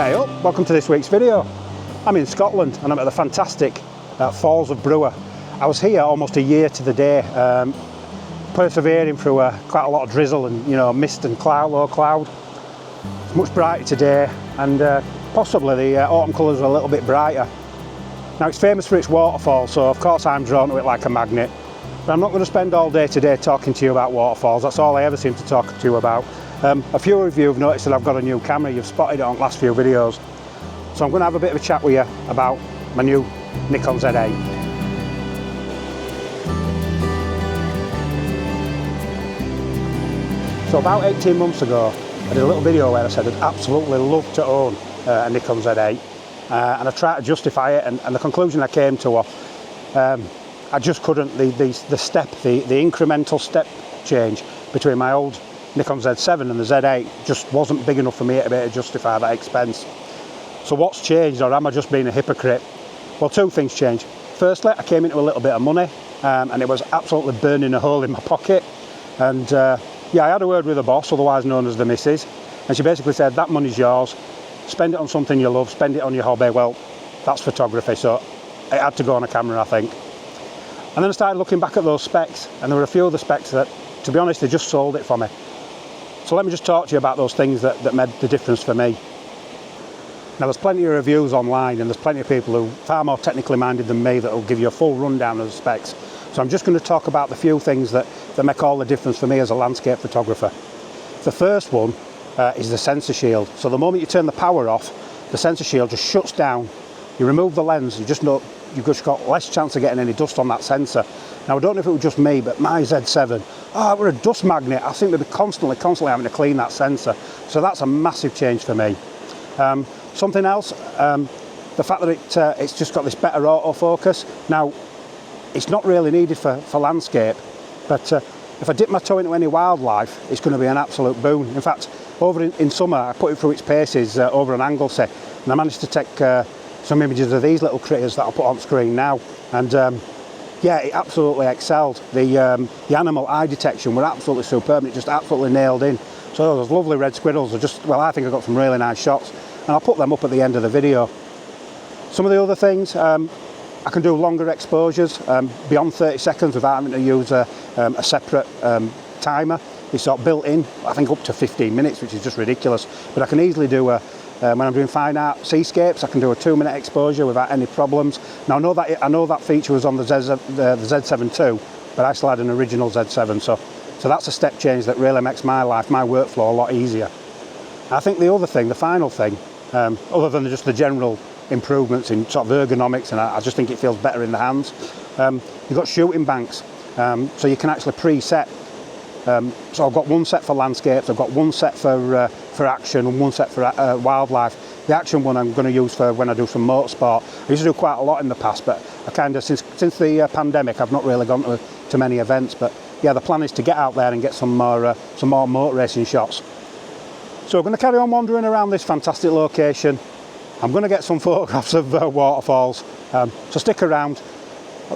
Hey up, welcome to this week's video. I'm in Scotland and I'm at the fantastic Falls of Bruar. I was here almost a year to the day, persevering through quite a lot of drizzle and mist and low cloud. It's much brighter today and possibly the autumn colours are a little bit brighter. Now it's famous for its waterfall, so of course I'm drawn to it like a magnet. But I'm not going to spend all day today talking to you about waterfalls. That's all I ever seem to talk to you about. A few of you have noticed that I've got a new camera. You've spotted it on the last few videos. So I'm going to have a bit of a chat with you about my new Nikon Z8. So about 18 months ago, I did a little video where I said I'd absolutely love to own a Nikon Z8. And I tried to justify it, and the conclusion I came to was I just couldn't, the incremental step change between my old Nikon Z7 and the Z8 just wasn't big enough for me to be able to justify that expense. So what's changed, or am I just being a hypocrite? Well, two things changed. Firstly, I came into a little bit of money and it was absolutely burning a hole in my pocket. And yeah, I had a word with the boss, otherwise known as the missus, and she basically said, that money's yours, spend it on something you love, spend it on your hobby. Well, that's photography, so it had to go on a camera, I think. And then I started looking back at those specs, and there were a few of the specs that, to be honest, they just sold it for me. So let me just talk to you about those things that made the difference for me. Now there's plenty of reviews online and there's plenty of people who are far more technically minded than me that will give you a full rundown of the specs. So I'm just going to talk about the few things that make all the difference for me as a landscape photographer. The first one is the sensor shield. So the moment you turn the power off, the sensor shield just shuts down. You remove the lens, you've just got less chance of getting any dust on that sensor. Now I don't know if it was just me, but my Z7, we're a dust magnet. I seem to be constantly having to clean that sensor. So that's a massive change for me. Something else, the fact that it's just got this better autofocus. Now, it's not really needed for landscape, but if I dip my toe into any wildlife, it's going to be an absolute boon. In fact, over in summer, I put it through its paces over an Anglesey, and I managed to take some images of these little critters that I'll put on screen now. And yeah, it absolutely excelled. The animal eye detection were absolutely superb, and it just absolutely nailed in. So those lovely red squirrels are just, well, I think I got some really nice shots, and I'll put them up at the end of the video. Some of the other things, I can do longer exposures, beyond 30 seconds without having to use a separate timer. It's sort of built in, I think up to 15 minutes, which is just ridiculous. But I can easily do when I'm doing fine art seascapes, I can do a 2-minute exposure without any problems. Now I know that feature was on the Z7 too, but I still had an original Z7, so that's a step change that really makes my workflow a lot easier. I think the other thing, the final thing, other than just the general improvements in sort of ergonomics, and I just think it feels better in the hands, you've got shooting banks, so you can actually preset. So I've got one set for landscapes, I've got one set for action, and one set for wildlife. The action one I'm going to use for when I do some motorsport. I used to do quite a lot in the past, but I kind of, since the pandemic, I've not really gone to many events. But yeah, the plan is to get out there and get some more motor racing shots. So we're going to carry on wandering around this fantastic location. I'm going to get some photographs of waterfalls, so stick around.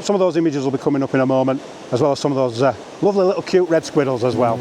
Some of those images will be coming up in a moment, as well as some of those lovely little cute red squirrels as well.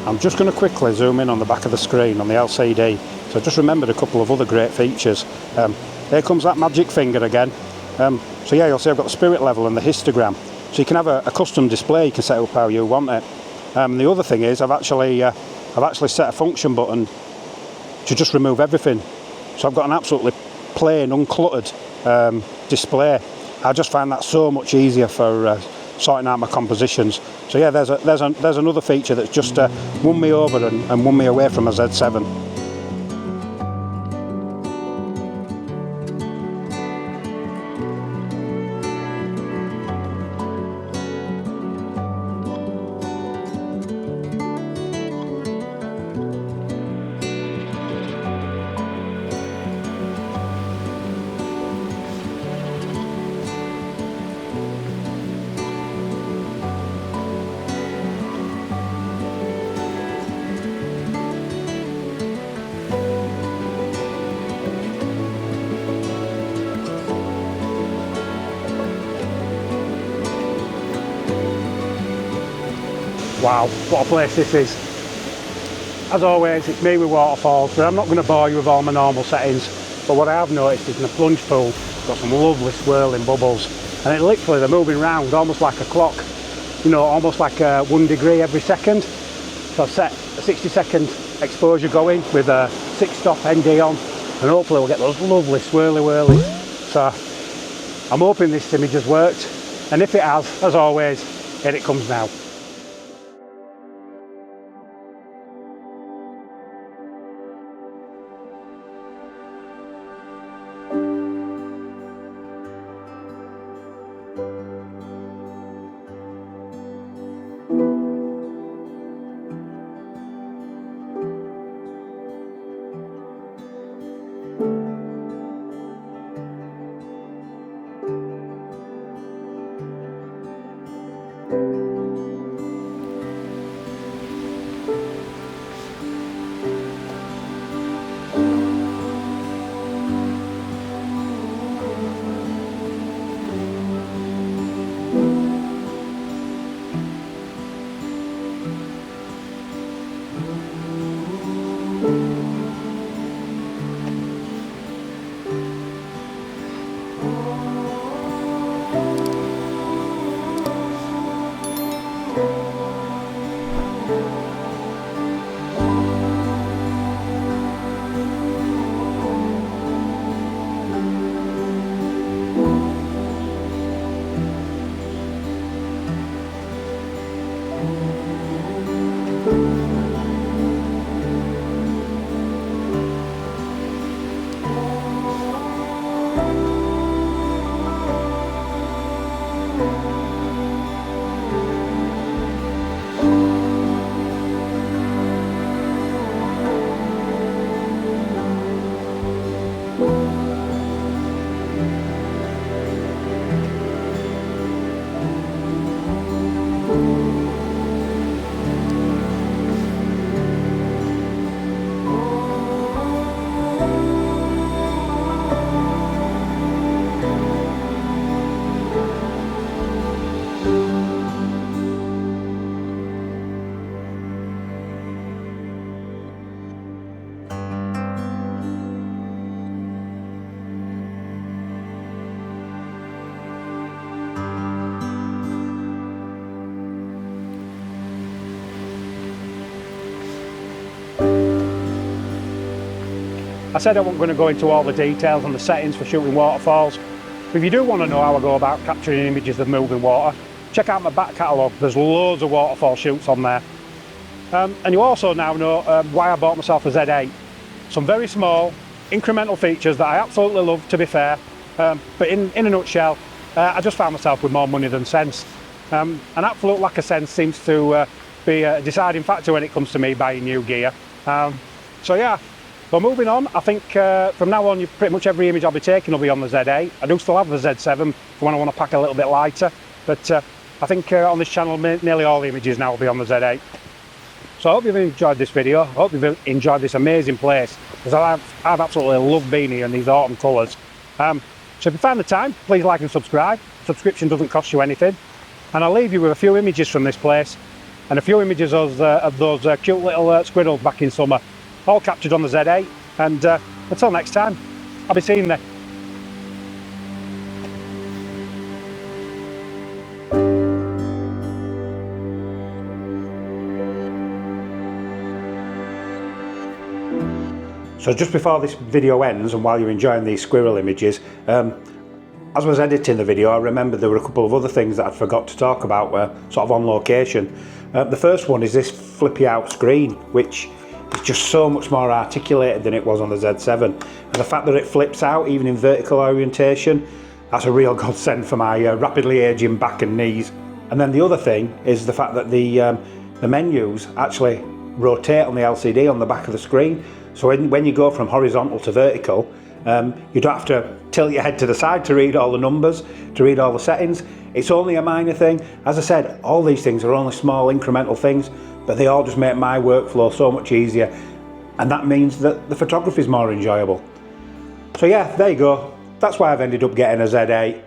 I'm just going to quickly zoom in on the back of the screen on the LCD. So I just remembered a couple of other great features. Here comes that magic finger again. So yeah, you'll see I've got the spirit level and the histogram. So you can have a custom display, you can set it up how you want it. The other thing is I've actually set a function button to just remove everything. So I've got an absolutely plain, uncluttered display. I just find that so much easier for sorting out my compositions. So yeah, there's another feature that's just won me over and won me away from a Z7. Wow, what a place this is. As always, it's me with Waterfalls, but I'm not going to bore you with all my normal settings. But what I have noticed is in the plunge pool, got some lovely swirling bubbles, and it literally, they're moving around almost like a clock, you know, almost like 1 degree every second. So I've set a 60-second exposure going with a 6-stop ND on, and hopefully we'll get those lovely swirly whirlies. So I'm hoping this image has worked, and if it has, as always, here it comes now. I said I wasn't going to go into all the details and the settings for shooting waterfalls. But if you do want to know how I go about capturing images of moving water, check out my back catalogue. There's loads of waterfall shoots on there. And you also now know why I bought myself a Z8. Some very small, incremental features that I absolutely love, to be fair. But in a nutshell, I just found myself with more money than sense. An absolute lack of sense seems to be a deciding factor when it comes to me buying new gear. So yeah. But moving on, I think from now on, pretty much every image I'll be taking will be on the Z8. I do still have the Z7 for when I want to pack a little bit lighter, but I think on this channel, nearly all the images now will be on the Z8. So I hope you've enjoyed this video. I hope you've enjoyed this amazing place, because I've absolutely loved being here in these autumn colours. So if you find the time, please like and subscribe. Subscription doesn't cost you anything. And I'll leave you with a few images from this place, and a few images of those cute little squirrels back in summer. All captured on the Z8, and until next time, I'll be seeing you there. So just before this video ends, and while you're enjoying these squirrel images, as I was editing the video, I remembered there were a couple of other things that I forgot to talk about, sort of on location. The first one is this flippy out screen, which it's just so much more articulated than it was on the Z7, and the fact that it flips out even in vertical orientation, that's a real godsend for my rapidly aging back and knees. And then the other thing is the fact that the menus actually rotate on the LCD on the back of the screen, so when you go from horizontal to vertical, you don't have to tilt your head to the side to read all the numbers, to read all the settings. It's only a minor thing. As I said, all these things are only small incremental things, but they all just make my workflow so much easier, and that means that the photography is more enjoyable. So yeah, there you go. That's why I've ended up getting a Z8.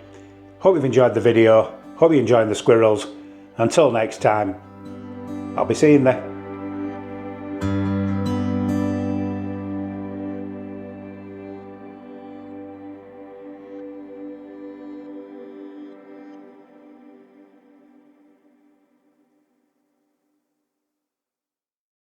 Hope you've enjoyed the video. Hope you're enjoying the squirrels. Until next time. I'll be seeing you.